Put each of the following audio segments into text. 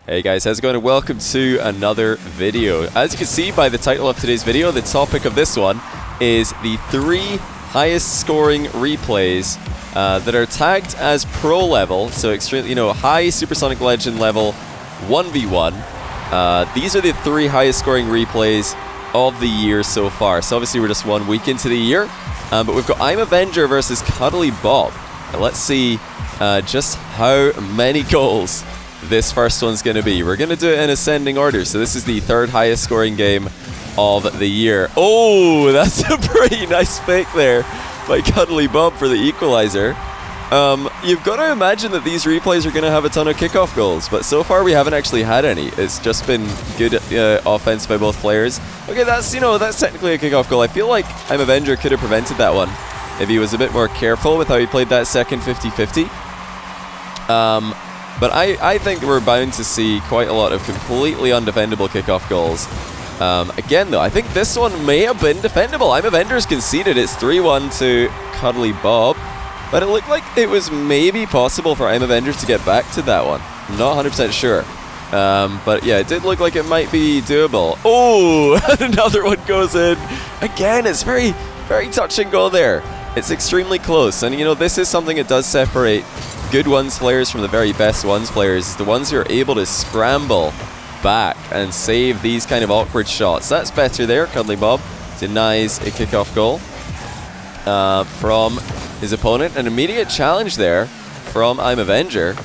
Hey guys, how's it going, and welcome to another video. As you can see by the title of today's video, the topic of this one is the 3 highest scoring replays that are tagged as pro level, so extremely, high Supersonic Legend level 1v1. These are the 3 highest scoring replays of the year so far. So obviously we're just 1 week into the year, but we've got I'm Avenger versus Cuddly Bob. And let's see just how many goals this first one's going to be. We're going to do it in ascending order. So this is the 3rd highest scoring game of the year. Oh, that's a pretty nice fake there by Cuddly Bob for the equalizer. You've got to imagine that these replays are going to have a ton of kickoff goals, but so far we haven't actually had any. It's just been good offense by both players. Okay, that's technically a kickoff goal. I feel like I'm Avenger could have prevented that one if he was a bit more careful with how he played that second 50-50. But I think we're bound to see quite a lot of completely undefendable kickoff goals. Again, though, I think this one may have been defendable. I'm Avenger's conceded. It's 3-1 to Cuddly Bob. But it looked like it was maybe possible for I'm Avenger to get back to that one. I'm not 100% sure. But yeah, it did look like it might be doable. Oh, another one goes in. Again, it's very, very touch and go there. It's extremely close. And, this is something that does separate good ones players from the very best ones players, the ones who are able to scramble back and save these kind of awkward shots. That's better there. Cuddly Bob denies a kickoff goal from his opponent. An immediate challenge there from I'm Avenger,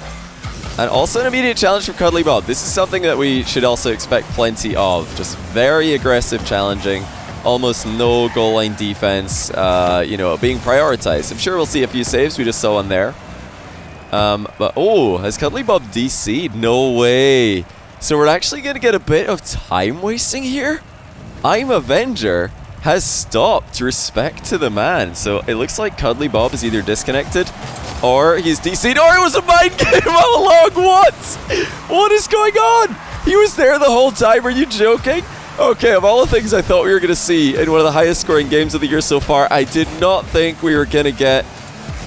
and also an immediate challenge from Cuddly Bob. This is something that we should also expect plenty of. Just very aggressive challenging, almost no goal line defense, being prioritized. I'm sure we'll see a few saves. We just saw one there. But has Cuddly Bob DC'd? No way. So we're actually going to get a bit of time wasting here. I'm Avenger has stopped. Respect to the man. So it looks like Cuddly Bob is either disconnected or he's DC'd, or it was a mind game all along. What is going on? He was there the whole time. Are you joking? Okay, of all the things I thought we were going to see in one of the highest scoring games of the year so far, I did not think we were going to get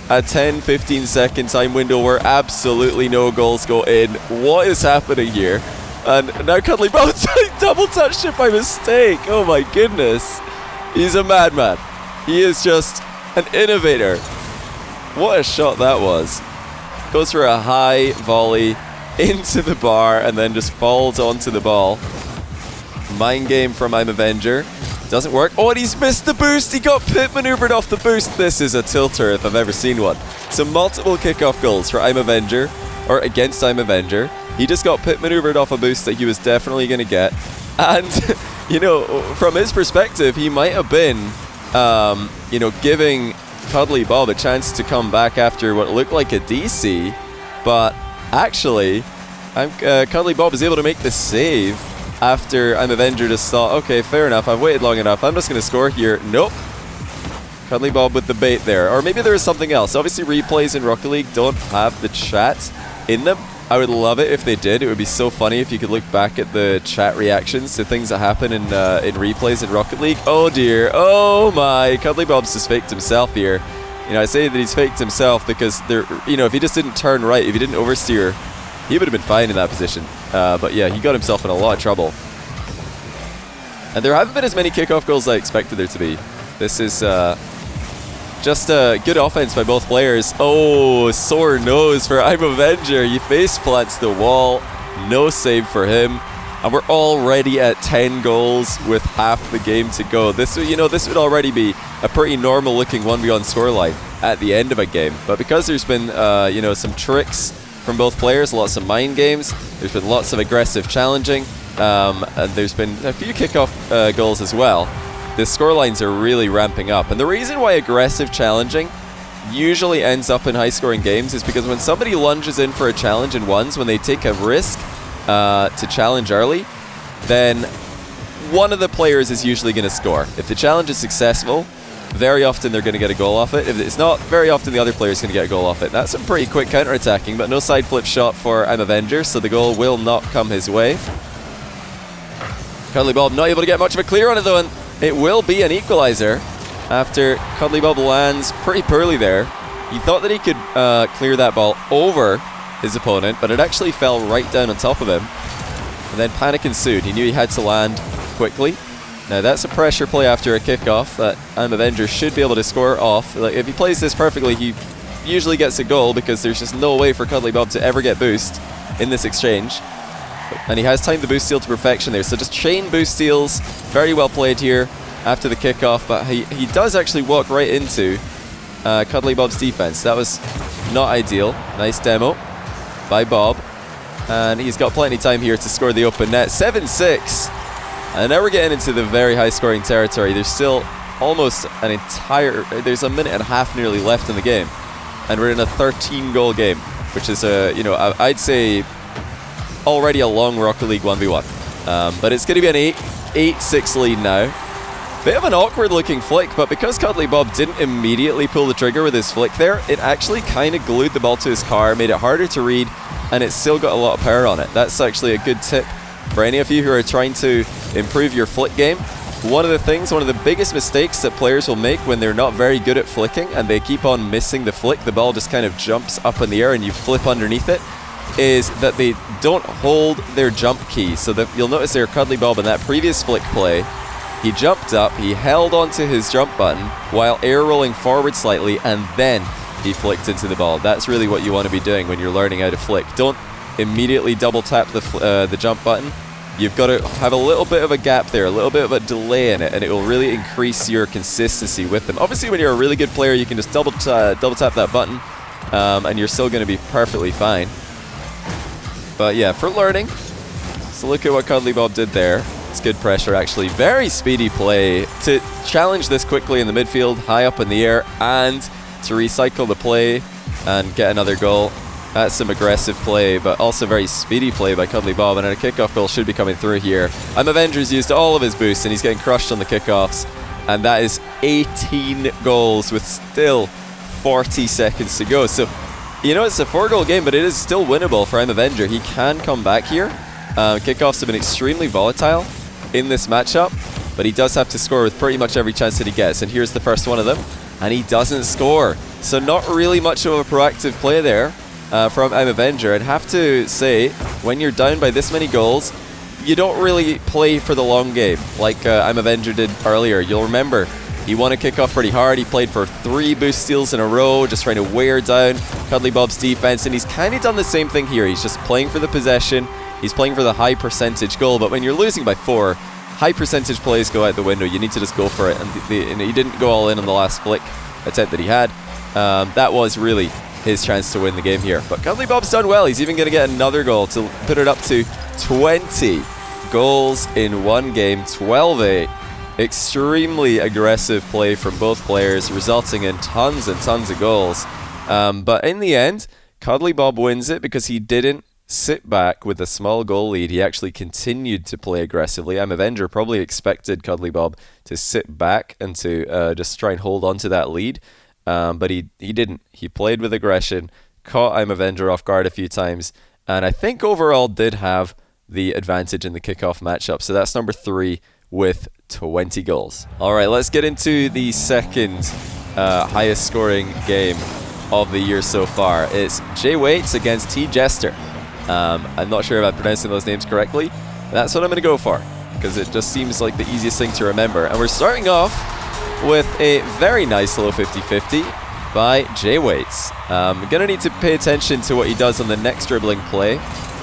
a 10-15 second time window where absolutely no goals go in. What is happening here? And now Cuddly Bob double touched it by mistake. Oh my goodness. He's a madman. He is just an innovator. What a shot that was. Goes for a high volley into the bar and then just falls onto the ball. Mind game from I'm Avenger. Doesn't work. Oh, and he's missed the boost. He got pit maneuvered off the boost. This is a tilter if I've ever seen one. So multiple kickoff goals for I'm Avenger, or against I'm Avenger. He just got pit maneuvered off a boost that he was definitely going to get. And, from his perspective, he might have been, giving Cuddly Bob a chance to come back after what looked like a DC. But actually, Cuddly Bob is able to make the save after I'm Avenger just thought, okay, fair enough, I've waited long enough, I'm just going to score here. Nope. Cuddly Bob with the bait there. Or maybe there was something else. Obviously, replays in Rocket League don't have the chat in them. I would love it if they did. It would be so funny if you could look back at the chat reactions to things that happen in replays in Rocket League. Oh dear. Oh my. Cuddly Bob's just faked himself here. I say that he's faked himself because if he just didn't turn right, if he didn't oversteer, he would have been fine in that position. But yeah, he got himself in a lot of trouble. And there haven't been as many kickoff goals as I expected there to be. This is just a good offense by both players. Oh, sore nose for I'm Avenger. He face plants the wall. No save for him. And we're already at 10 goals with half the game to go. This would already be a pretty normal looking 1v1 scoreline at the end of a game. But because there's been some tricks from both players, lots of mind games, there's been lots of aggressive challenging, and there's been a few kickoff goals as well. The scorelines are really ramping up. And the reason why aggressive challenging usually ends up in high-scoring games is because when somebody lunges in for a challenge in ones, when they take a risk to challenge early, then one of the players is usually going to score. If the challenge is successful, very often they're going to get a goal off it. If it's not, very often the other player is going to get a goal off it. That's some pretty quick counter-attacking, but no side flip shot for I'm Avenger, so the goal will not come his way. Cuddly Bob not able to get much of a clear on it though, and it will be an equalizer after Cuddly Bob lands pretty poorly there. He thought that he could clear that ball over his opponent, but it actually fell right down on top of him. And then panic ensued. He knew he had to land quickly. Now that's a pressure play after a kickoff that Avenger should be able to score off. Like, if he plays this perfectly, he usually gets a goal because there's just no way for Cuddly Bob to ever get boost in this exchange. And he has timed the boost steal to perfection there. So just chain boost steals. Very well played here after the kickoff, but he does actually walk right into Cuddly Bob's defense. That was not ideal. Nice demo by Bob. And he's got plenty of time here to score the open net. 7-6. And now we're getting into the very high scoring territory. There's still almost there's a minute and a half nearly left in the game. And we're in a 13 goal game, which is I'd say already a long Rocket League 1v1. But it's going to be an 8-6 lead now. Bit of an awkward looking flick, but because Cuddly Bob didn't immediately pull the trigger with his flick there, it actually kind of glued the ball to his car, made it harder to read, and it's still got a lot of power on it. That's actually a good tip for any of you who are trying to improve your flick game. One of the biggest mistakes that players will make when they're not very good at flicking and they keep on missing the flick, the ball just kind of jumps up in the air and you flip underneath it, is that they don't hold their jump key. So that you'll notice there, Cuddly Bob in that previous flick play, he jumped up, he held onto his jump button while air rolling forward slightly, and then he flicked into the ball. That's really what you want to be doing when you're learning how to flick. Don't immediately double tap the jump button. You've got to have a little bit of a gap there, a little bit of a delay in it, and it will really increase your consistency with them. Obviously, when you're a really good player, you can just double tap that button, and you're still going to be perfectly fine. But yeah, for learning, so look at what Cuddly Bob did there. It's good pressure, actually. Very speedy play to challenge this quickly in the midfield, high up in the air, and to recycle the play and get another goal. That's some aggressive play, but also very speedy play by Cuddly Bob, and a kickoff goal should be coming through here. Avenger's used all of his boosts, and he's getting crushed on the kickoffs, and that is 18 goals with still 40 seconds to go. So, you know, it's a 4-goal game, but it is still winnable for Avenger. He can come back here. Kickoffs have been extremely volatile in this matchup, but he does have to score with pretty much every chance that he gets, and here's the first one of them, and he doesn't score. So not really much of a proactive play there from Avenger. I'd have to say, when you're down by this many goals, you don't really play for the long game like Avenger did earlier. You'll remember he won a kickoff pretty hard. He played for 3 boost steals in a row, just trying to wear down Cuddly Bob's defense, and he's kind of done the same thing here. He's just playing for the possession. He's playing for the high percentage goal, but when you're losing by 4, high percentage plays go out the window. You need to just go for it, and he didn't go all in on the last flick attempt that he had. That was really his chance to win the game here. But Cuddly Bob's done well. He's even going to get another goal to put it up to 20 goals in one game, 12-8. Extremely aggressive play from both players, resulting in tons and tons of goals. But in the end, Cuddly Bob wins it because he didn't sit back with a small goal lead. He actually continued to play aggressively. Avenger probably expected Cuddly Bob to sit back and to just try and hold on to that lead. But he didn't. He played with aggression, caught Avenger off guard a few times, and I think overall did have the advantage in the kickoff matchup. So that's number 3 with 20 goals. All right, let's get into the second highest scoring game of the year so far. It's Jay Waits against T-Jester. I'm not sure if I'm pronouncing those names correctly. That's what I'm going to go for, because it just seems like the easiest thing to remember. And we're starting off with a very nice low 50-50 by Jay Waits. I'm going to need to pay attention to what he does on the next dribbling play.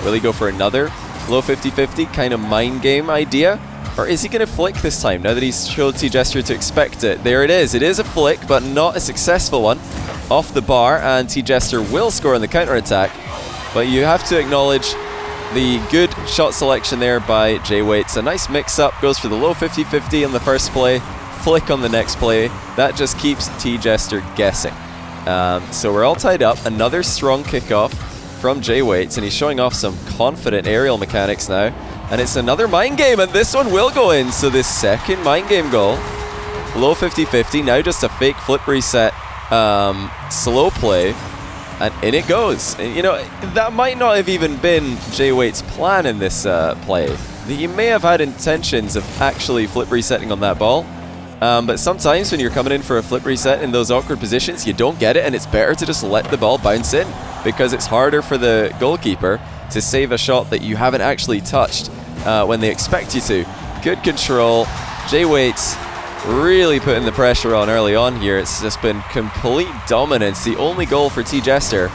Will he go for another low 50-50 kind of mind game idea? Or is he going to flick this time, now that he's showed T-Jester to expect it? There it is. It is a flick, but not a successful one. Off the bar, and T-Jester will score on the counter-attack. But you have to acknowledge the good shot selection there by Jay Waits. A nice mix-up, goes for the low 50-50 in the first play, flick on the next play. That just keeps T-Jester guessing. So we're all tied up. Another strong kickoff from Jay Waits, and he's showing off some confident aerial mechanics now. And it's another mind game, and this one will go in. So this second mind game goal, low 50-50, now just a fake flip reset, slow play. And in it goes. And, you know, that might not have even been Jay Waits' plan in this play. He may have had intentions of actually flip resetting on that ball. But sometimes when you're coming in for a flip reset in those awkward positions, you don't get it, and it's better to just let the ball bounce in. because it's harder for the goalkeeper to save a shot that you haven't actually touched when they expect you to. Good control. J-Waits really putting the pressure on early on here. It's just been complete dominance. The only goal for T-Jester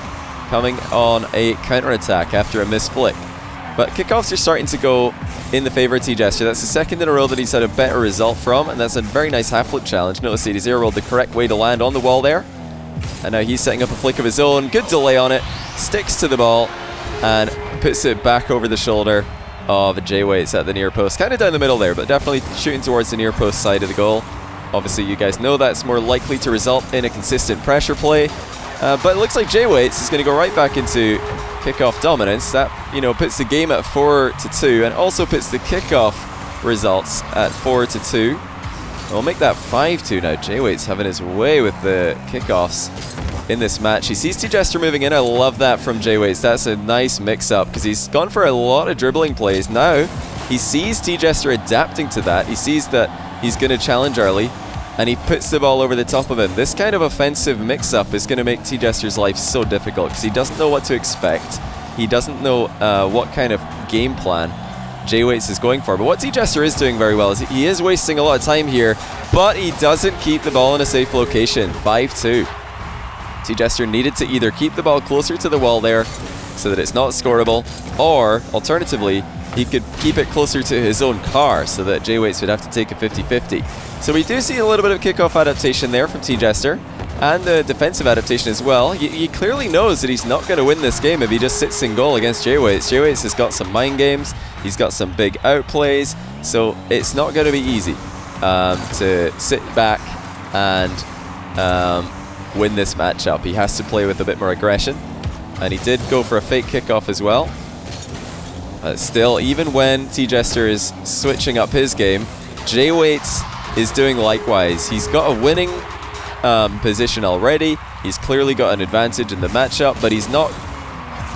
coming on a counter-attack after a missed flick. But kickoffs are starting to go in the favour of T-Jester. That's the second in a row that he's had a better result from, and that's a very nice half-flip challenge. Notice that he's air-rolled the correct way to land on the wall there. And now he's setting up a flick of his own. Good delay on it. Sticks to the ball and puts it back over the shoulder of J-Waits at the near post. Kind of down the middle there, but definitely shooting towards the near post side of the goal. Obviously, you guys know that's more likely to result in a consistent pressure play. But it looks like J-Waits is going to go right back into kickoff dominance. That, puts the game at 4-2 and also puts the kickoff results at 4-2. We'll make that 5-2 now. J-Waits having his way with the kickoffs in this match. He sees T-Jester moving in. I love that from J-Waits. That's a nice mix-up because he's gone for a lot of dribbling plays. Now, he sees T-Jester adapting to that. He sees that he's going to challenge early, and he puts the ball over the top of him. This kind of offensive mix-up is going to make T-Jester's life so difficult because he doesn't know what to expect. He doesn't know what kind of game plan J-Waits is going for. But what T-Jester is doing very well is he is wasting a lot of time here, but he doesn't keep the ball in a safe location. 5-2. T-Jester needed to either keep the ball closer to the wall there so that it's not scoreable, or alternatively, he could keep it closer to his own car so that J-Waits would have to take a 50-50. So we do see a little bit of kickoff adaptation there from T-Jester, and the defensive adaptation as well. He clearly knows that he's not going to win this game if he just sits in goal against J-Waits. J-Waits has got some mind games, he's got some big outplays, so it's not going to be easy to sit back and win this matchup. He has to play with a bit more aggression, and he did go for a fake kickoff as well. Still, even when T-Jester is switching up his game, J-Waits is doing likewise. He's got a winning position already. He's clearly got an advantage in the matchup, but he's not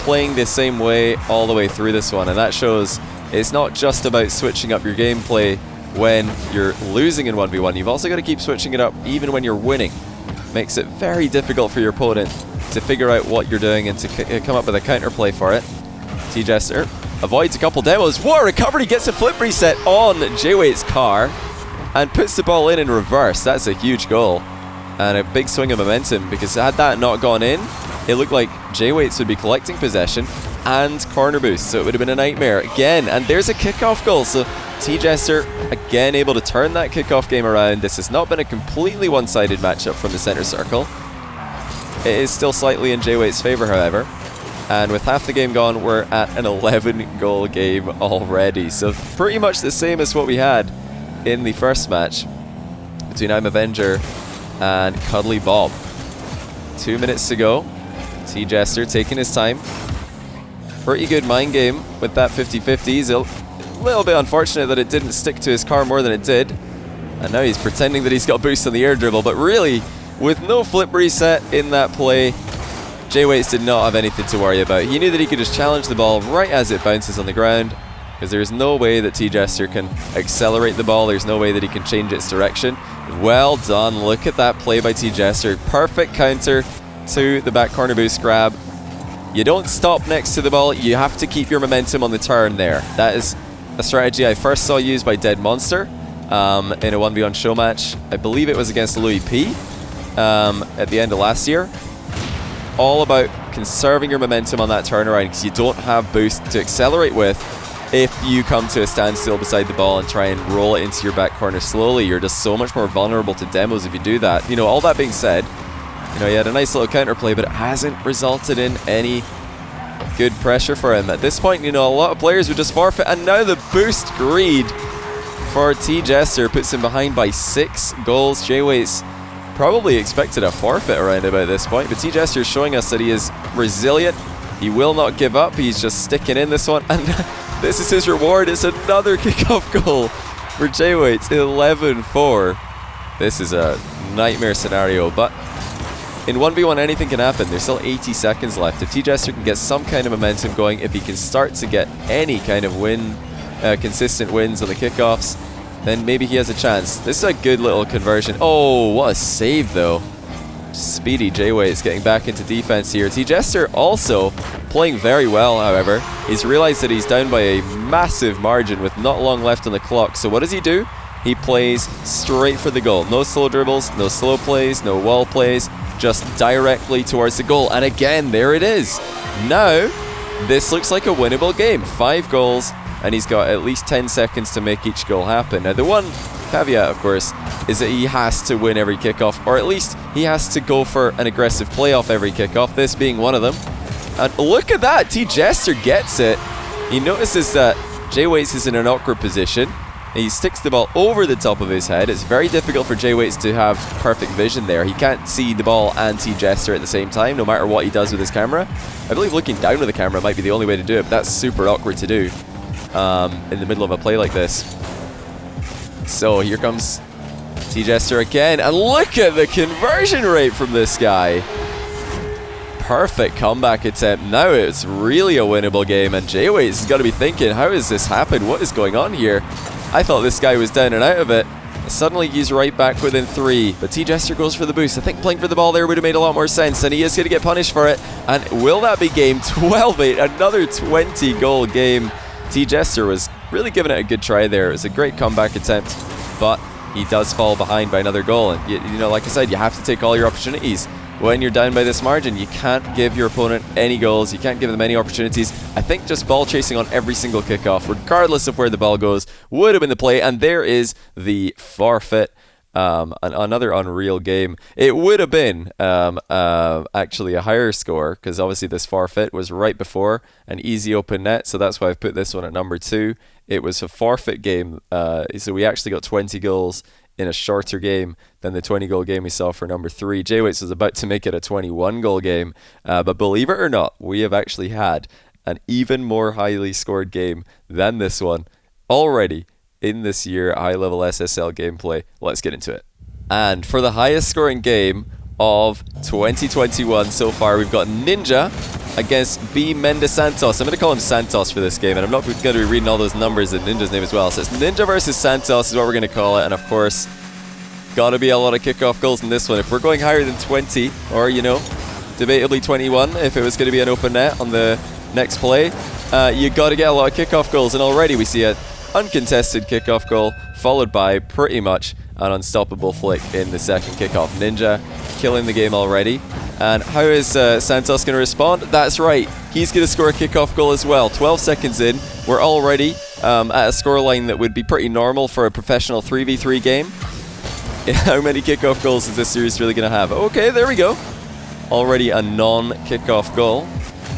playing the same way all the way through this one, and that shows it's not just about switching up your gameplay when you're losing in 1v1. You've also got to keep switching it up even when you're winning. Makes it very difficult for your opponent to figure out what you're doing and to come up with a counterplay for it. T-Jester avoids a couple demos. What a recovery! Gets a flip reset on J-Waits' car and puts the ball in reverse. That's a huge goal and a big swing of momentum, because had that not gone in, it looked like J-Waits would be collecting possession and corner boost, so it would have been a nightmare again. And there's a kickoff goal, so T-Jester again able to turn that kickoff game around. This has not been a completely one-sided matchup from the center circle. It is still slightly in J-Waits' favor, however, and with half the game gone, we're at an 11-goal game already, so pretty much the same as what we had in the first match between Avenger and Cuddly Bob. 2 minutes to go. T-Jester taking his time. Pretty good mind game with that 50-50. A little bit unfortunate that it didn't stick to his car more than it did. And now he's pretending that he's got boost on the air dribble, but really, with no flip reset in that play, J-Waits did not have anything to worry about. He knew that he could just challenge the ball right as it bounces on the ground, because there's no way that T-Jester can accelerate the ball. There's no way that he can change its direction. Well done. Look at that play by T-Jester. Perfect counter to the back corner boost grab. You don't stop next to the ball. You have to keep your momentum on the turn there. That is a strategy I first saw used by Dead Monster in a 1v1 show match. I believe it was against Louis P at the end of last year. All about conserving your momentum on that turnaround, because you don't have boost to accelerate with if you come to a standstill beside the ball and try and roll it into your back corner slowly. You're just so much more vulnerable to demos if you do that. All that being said, he had a nice little counterplay, but it hasn't resulted in any good pressure for him. At this point, a lot of players would just forfeit, and now the boost greed for T-Jester puts him behind by 6 goals. J-Waits probably expected a forfeit around about this point, but T-Jester is showing us that he is resilient. He will not give up. He's just sticking in this one, and this is his reward. It's another kickoff goal for J-Waits. 11-4. This is a nightmare scenario, but in 1v1 anything can happen. There's still 80 seconds left. If T-Jester can get some kind of momentum going, if he can start to get any kind of consistent wins on the kickoffs, then maybe he has a chance. This is a good little conversion. Oh, what a save though. Speedy J-Waits getting back into defense here. T-Jester also playing very well, however. He's realized that he's down by a massive margin with not long left on the clock. So what does he do? He plays straight for the goal. No slow dribbles, no slow plays, no wall plays, just directly towards the goal. And again, there it is. Now, this looks like a winnable game. 5 goals, and he's got at least 10 seconds to make each goal happen. Now, the one caveat, of course, is that he has to win every kickoff, or at least he has to go for an aggressive play off every kickoff, this being one of them. And look at that, T-Jester gets it. He notices that J-Waits is in an awkward position. He sticks the ball over the top of his head. It's very difficult for J-Waits to have perfect vision there. He can't see the ball and T-Jester at the same time, no matter what he does with his camera. I believe looking down with the camera might be the only way to do it, but that's super awkward to do in the middle of a play like this. So here comes T-Jester again, and look at the conversion rate from this guy. Perfect comeback attempt. Now it's really a winnable game, and J-Waits has got to be thinking, how has this happened? What is going on here? I thought this guy was down and out of it. Suddenly he's right back within 3. But T-Jester goes for the boost. I think playing for the ball there would have made a lot more sense, and he is going to get punished for it. And will that be game 12-8? Another 20-goal game. T-Jester was really giving it a good try there. It was a great comeback attempt, but he does fall behind by another goal. And you know, like I said, you have to take all your opportunities. When you're down by this margin, you can't give your opponent any goals. You can't give them any opportunities. I think just ball chasing on every single kickoff, regardless of where the ball goes, would have been the play. And there is the forfeit. Another unreal game. It would have been actually a higher score, because obviously this forfeit was right before an easy open net. So that's why I've put this one at number 2. It was a forfeit game. So we actually got 20 goals in a shorter game than the 20-goal game we saw for number 3. J-Waits was about to make it a 21-goal game, but believe it or not, we have actually had an even more highly scored game than this one already in this year high-level SSL gameplay. Let's get into it. And for the highest scoring game of 2021 so far, we've got Ninja against B. Mendes Santos. I'm going to call him Santos for this game, and I'm not going to be reading all those numbers in Ninja's name as well. So it's Ninja versus Santos is what we're going to call it, and of course, got to be a lot of kickoff goals in this one. If we're going higher than 20, or, you know, debatably 21, if it was going to be an open net on the next play, you got to get a lot of kickoff goals, and already we see an uncontested kickoff goal, followed by pretty much an unstoppable flick in the second kickoff. Ninja killing the game already. And how is Santos going to respond? That's right, he's going to score a kickoff goal as well. 12 seconds in, we're already at a scoreline that would be pretty normal for a professional 3v3 game. How many kickoff goals is this series really going to have? Okay, there we go. Already a non-kickoff goal.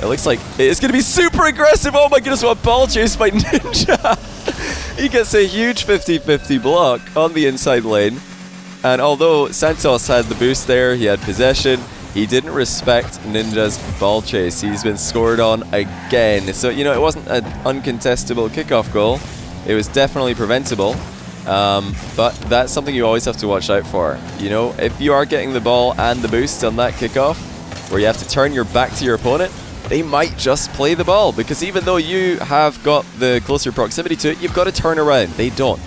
It looks like it's going to be super aggressive. Oh my goodness, what ball chase by Ninja. He gets a huge 50-50 block on the inside lane. And although Santos had the boost there, he had possession, he didn't respect Ninja's ball chase. He's been scored on again. So, you know, it wasn't an uncontestable kickoff goal. It was definitely preventable. But that's something you always have to watch out for. You know, if you are getting the ball and the boost on that kickoff, where you have to turn your back to your opponent, they might just play the ball, because even though you have got the closer proximity to it, you've got to turn around. They don't.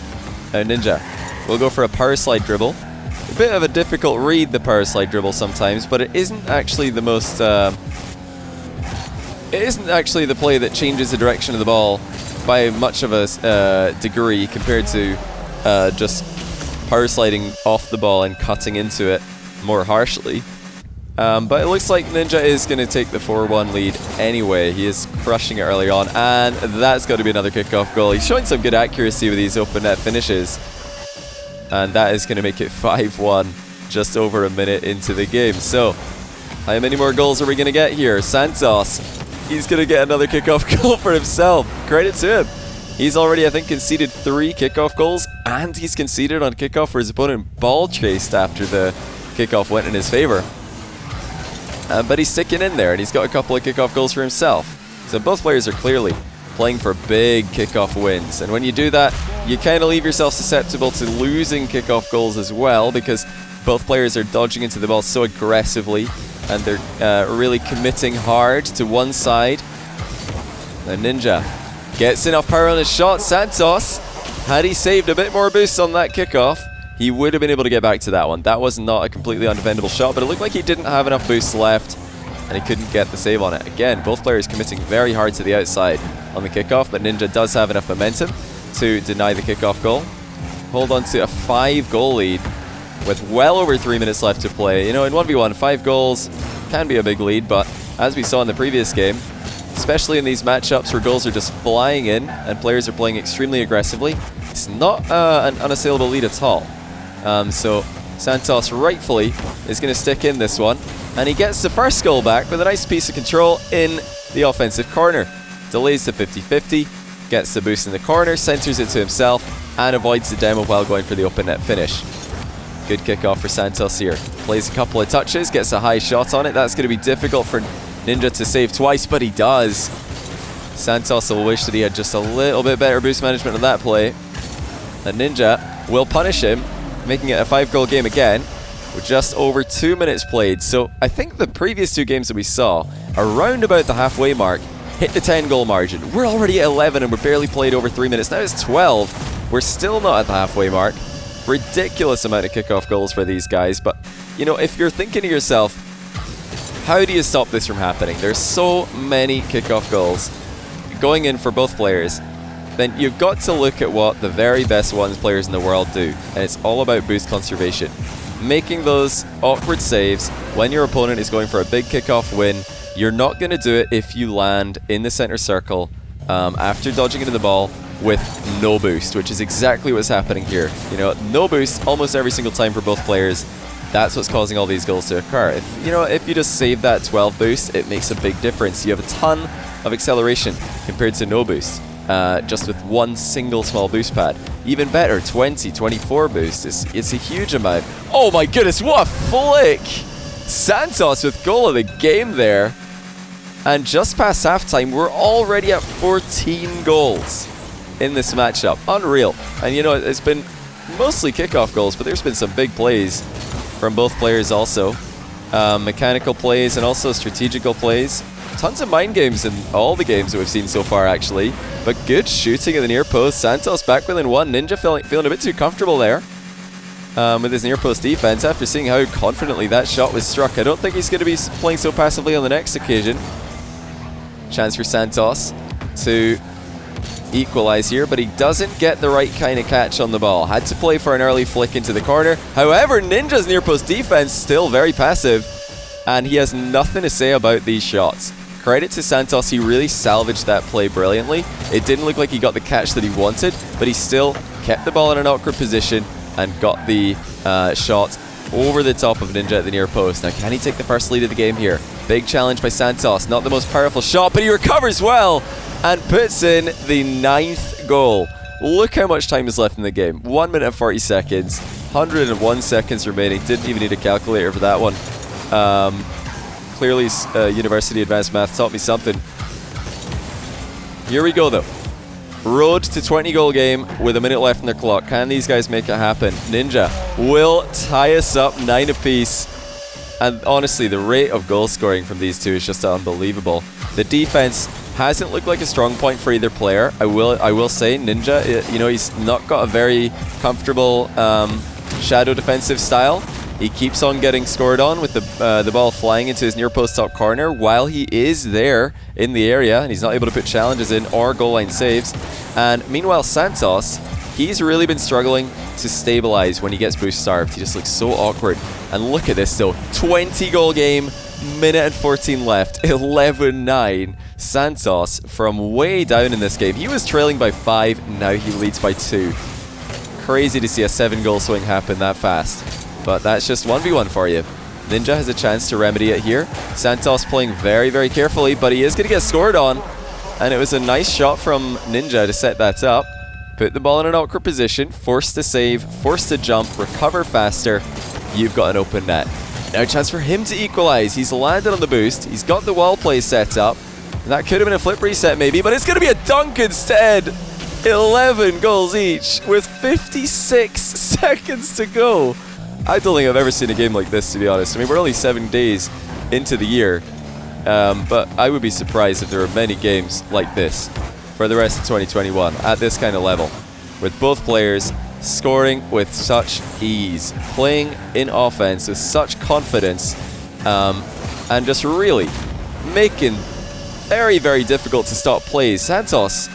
Ninja will go for a power slide dribble. A bit of a difficult read, the power slide dribble sometimes, but it isn't actually the most... it isn't actually the play that changes the direction of the ball by much of a degree compared to just power sliding off the ball and cutting into it more harshly. But it looks like Ninja is going to take the 4-1 lead anyway. He is crushing it early on, and that's got to be another kickoff goal. He's showing some good accuracy with these open net finishes, and that is going to make it 5-1 just over a minute into the game. So, how many more goals are we going to get here? Santos, he's going to get another kickoff goal for himself. Credit to him. He's already, I think, conceded 3 kickoff goals, and he's conceded on kickoff for his opponent ball chased after the kickoff went in his favor. But he's sticking in there, and he's got a couple of kickoff goals for himself. So both players are clearly playing for big kickoff wins. And when you do that, you kind of leave yourself susceptible to losing kickoff goals as well, because both players are dodging into the ball so aggressively, and they're really committing hard to one side. The Ninja gets enough power on his shot. Santos, had he saved a bit more boost on that kickoff, he would have been able to get back to that one. That was not a completely undefendable shot, but it looked like he didn't have enough boost left, and he couldn't get the save on it. Again, both players committing very hard to the outside on the kickoff, but Ninja does have enough momentum to deny the kickoff goal. Hold on to a 5-goal lead with well over 3 minutes left to play. You know, in 1v1, 5 goals can be a big lead, but as we saw in the previous game, especially in these matchups where goals are just flying in and players are playing extremely aggressively, it's not an unassailable lead at all. So Santos rightfully is going to stick in this one, and he gets the first goal back with a nice piece of control in the offensive corner. Delays to 50-50, gets the boost in the corner, centers it to himself, and avoids the demo while going for the open net finish. Good kickoff for Santos here. Plays a couple of touches, gets a high shot on it. That's going to be difficult for Ninja to save twice, but he does. Santos will wish that he had just a little bit better boost management on that play. And Ninja will punish him, making it a 5-goal game again, with just over 2 minutes played. So I think the previous 2 games that we saw, around about the halfway mark, hit the 10-goal margin. We're already at 11 and we're barely played over 3 minutes. Now it's 12. We're still not at the halfway mark. Ridiculous amount of kickoff goals for these guys. But, you know, if you're thinking to yourself, how do you stop this from happening? There's so many kickoff goals going in for both players. Then you've got to look at what the very best ones players in the world do. And it's all about boost conservation. Making those awkward saves when your opponent is going for a big kickoff win. You're not going to do it if you land in the center circle after dodging into the ball with no boost, which is exactly what's happening here. You know, no boost almost every single time for both players. That's what's causing all these goals to occur. If you just save that 12 boost, it makes a big difference. You have a ton of acceleration compared to no boost, just with one single small boost pad. Even better, 20, 24 boost. It's a huge amount. Oh my goodness, what a flick! Santos with goal of the game there. And just past halftime, we're already at 14 goals in this matchup. Unreal. And you know, it's been mostly kickoff goals, but there's been some big plays from both players also. Mechanical plays and also strategical plays. Tons of mind games in all the games that we've seen so far, actually. But good shooting at the near post. Santos back within 1. Ninja feeling a bit too comfortable there with his near post defense after seeing how confidently that shot was struck. I don't think he's going to be playing so passively on the next occasion. Chance for Santos to equalize here, but he doesn't get the right kind of catch on the ball. Had to play for an early flick into the corner. However, Ninja's near post defense still very passive, and he has nothing to say about these shots. Credit to Santos, he really salvaged that play brilliantly. It didn't look like he got the catch that he wanted, but he still kept the ball in an awkward position and got the shot over the top of Ninja at the near post. Now, can he take the first lead of the game here? Big challenge by Santos. Not the most powerful shot, but he recovers well and puts in the 9th goal. Look how much time is left in the game. 1 minute and 40 seconds. 101 seconds remaining. Didn't even need a calculator for that one. Clearly, University Advanced Math taught me something. Here we go, though. Road to 20-goal game with a minute left on the clock. Can these guys make it happen? Ninja will tie us up 9 apiece. And honestly, the rate of goal scoring from these two is just unbelievable. The defense hasn't looked like a strong point for either player. I will say, Ninja, you know, he's not got a very comfortable shadow defensive style. He keeps on getting scored on with the ball flying into his near post top corner while he is there in the area, and he's not able to put challenges in or goal line saves. And meanwhile, Santos, he's really been struggling to stabilize when he gets boost starved. He just looks so awkward. And look at this though, 20-goal game, minute and 14 left, 11-9. Santos from way down in this game. He was trailing by 5, now he leads by 2. Crazy to see a 7-goal swing happen that fast. But that's just 1v1 for you. Ninja has a chance to remedy it here. Santos playing very, very carefully, but he is going to get scored on. And it was a nice shot from Ninja to set that up. Put the ball in an awkward position, forced to save, forced to jump, recover faster. You've got an open net. Now a chance for him to equalize. He's landed on the boost. He's got the wall play set up. And that could have been a flip reset maybe, but it's going to be a dunk instead. 11 goals each with 56 seconds to go. I don't think I've ever seen a game like this, to be honest. I mean, we're only 7 days into the year, but I would be surprised if there were many games like this for the rest of 2021 at this kind of level, with both players scoring with such ease, playing in offense with such confidence, and just really making very, very difficult to stop plays. Santos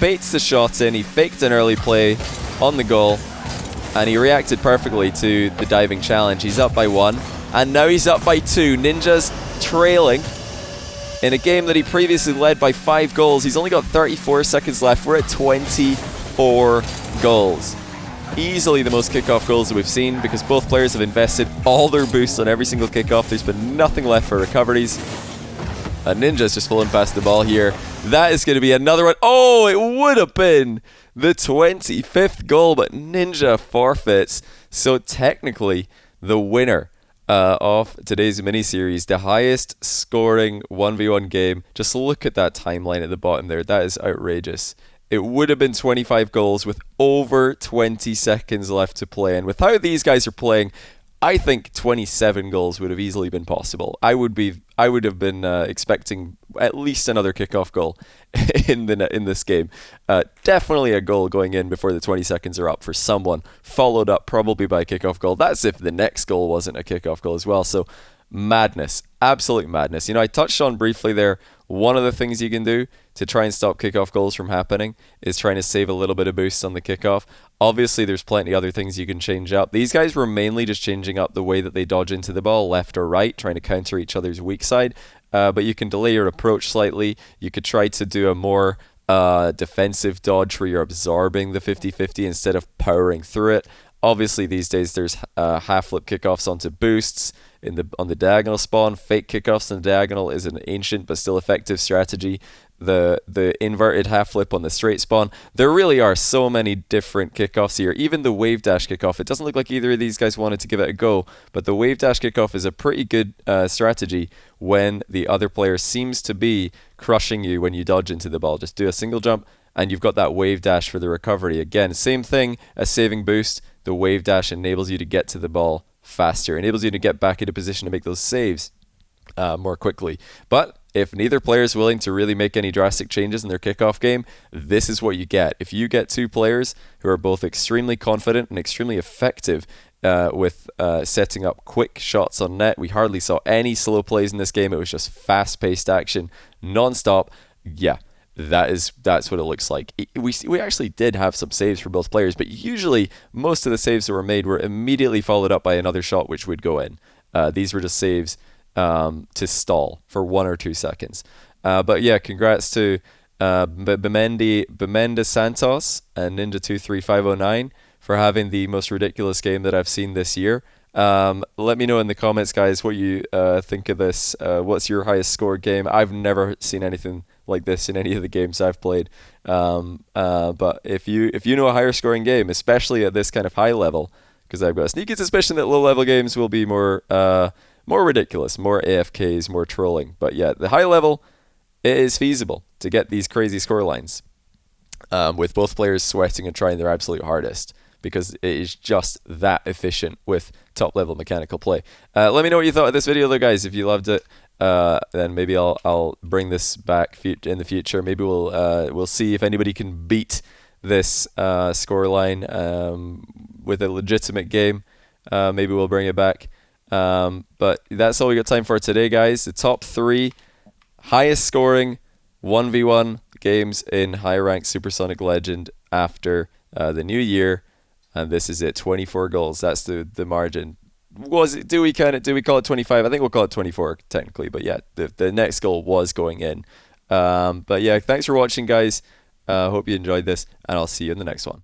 baits the shot in, he faked an early play on the goal, and he reacted perfectly to the diving challenge. He's up by 1, and now he's up by 2. Ninja's trailing in a game that he previously led by 5 goals. He's only got 34 seconds left. We're at 24 goals. Easily the most kickoff goals that we've seen, because both players have invested all their boosts on every single kickoff. There's been nothing left for recoveries. Ninja's just pulling past the ball here. That is going to be another one. Oh, it would have been the 25th goal, but Ninja forfeits. So technically, the winner of today's mini-series, the highest scoring 1v1 game. Just look at that timeline at the bottom there. That is outrageous. It would have been 25 goals with over 20 seconds left to play. And with how these guys are playing, I think 27 goals would have easily been possible. I would have been expecting at least another kickoff goal in this game. Definitely a goal going in before the 20 seconds are up for someone, followed up probably by a kickoff goal. That's if the next goal wasn't a kickoff goal as well. So madness, absolute madness. You know, I touched on briefly there, one of the things you can do to try and stop kickoff goals from happening is trying to save a little bit of boost on the kickoff. Obviously, there's plenty of other things you can change up. These guys were mainly just changing up the way that they dodge into the ball, left or right, trying to counter each other's weak side. But you can delay your approach slightly. You could try to do a more defensive dodge where you're absorbing the 50-50 instead of powering through it. Obviously, these days there's half flip kickoffs onto boosts on the diagonal spawn. Fake kickoffs on the diagonal is an ancient but still effective strategy. The inverted half flip on the straight spawn. There really are so many different kickoffs here. Even the wave dash kickoff. It doesn't look like either of these guys wanted to give it a go, but the wave dash kickoff is a pretty good strategy when the other player seems to be crushing you when you dodge into the ball. Just do a single jump and you've got that wave dash for the recovery. Again, same thing as saving boost. The wave dash enables you to get to the ball faster, enables you to get back into position to make those saves more quickly. But if neither player is willing to really make any drastic changes in their kickoff game, this is what you get. If you get two players who are both extremely confident and extremely effective with setting up quick shots on net, we hardly saw any slow plays in this game. It was just fast-paced action, non-stop. Yeah, that's what it looks like. We actually did have some saves for both players, but usually most of the saves that were made were immediately followed up by another shot which would go in. These were just saves to stall for 1 or 2 seconds. But yeah, congrats to Bemenda Santos and Ninja23509 for having the most ridiculous game that I've seen this year. Let me know in the comments, guys, what you think of this. What's your highest scored game? I've never seen anything like this in any of the games I've played. But if you know a higher scoring game, especially at this kind of high level, because I've got a sneaky suspicion that low level games will be more ridiculous, more AFKs, more trolling. But yeah, the high level, it is feasible to get these crazy score lines with both players sweating and trying their absolute hardest, because it is just that efficient with top level mechanical play. Let me know what you thought of this video though, guys. If you loved it, then maybe I'll bring this back in the future. Maybe we'll see if anybody can beat this scoreline with a legitimate game. Maybe we'll bring it back. But that's all we got time for today, guys. The top 3 highest scoring 1v1 games in high ranked Supersonic Legend after the new year, and this is it. 24 goals. That's the margin. Do we call it 25? I think we'll call it 24 technically, but yeah, the next goal was going in. But yeah, thanks for watching, guys. Hope you enjoyed this, and I'll see you in the next one.